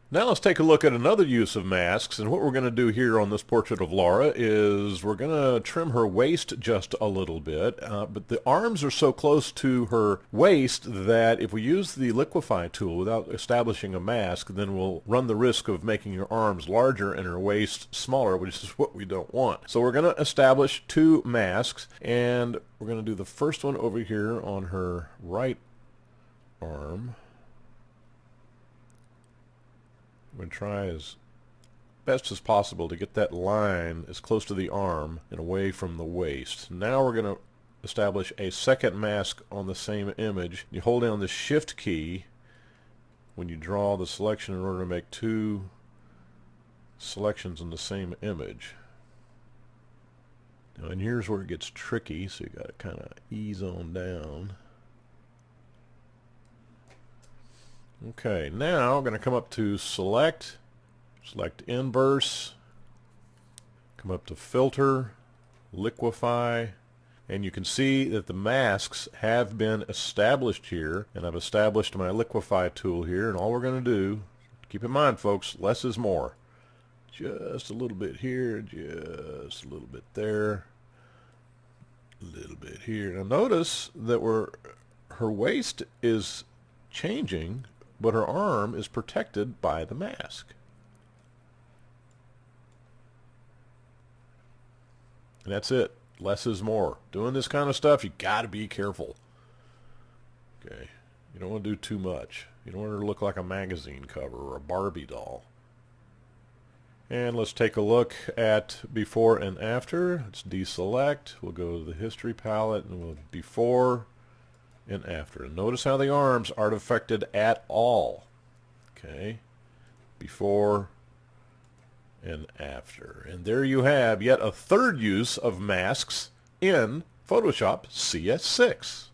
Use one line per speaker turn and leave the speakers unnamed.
Now let's take a look at another use of masks, and what we're going to do here on this portrait of Laura is we're going to trim her waist just a little bit, but the arms are so close to her waist that if we use the liquify tool without establishing a mask, then we'll run the risk of making her arms larger and her waist smaller, which is what we don't want. So we're going to establish two masks, and we're going to do the first one over here on her right arm. I'm going to try as best as possible to get that line as close to the arm and away from the waist. Now we're going to establish a second mask on the same image. You hold down the shift key when you draw the selection in order to make two selections in the same image. Now, and here's where it gets tricky, so you got to kind of ease on down. Okay, now I'm going to come up to select inverse, come up to filter, liquify, and you can see that the masks have been established here, and I've established my liquify tool here, and all we're going to do, keep in mind folks, less is more. Just a little bit here, just a little bit there, a little bit here. Now notice that her waist is changing, but her arm is protected by the mask. And that's it. Less is more. Doing this kind of stuff, you got to be careful. Okay. You don't want to do too much. You don't want her to look like a magazine cover or a Barbie doll. And let's take a look at before and after. Let's deselect. We'll go to the history palette and we'll before and after. And notice how the arms aren't affected at all. Okay, before and after. And there you have yet a third use of masks in Photoshop CS6.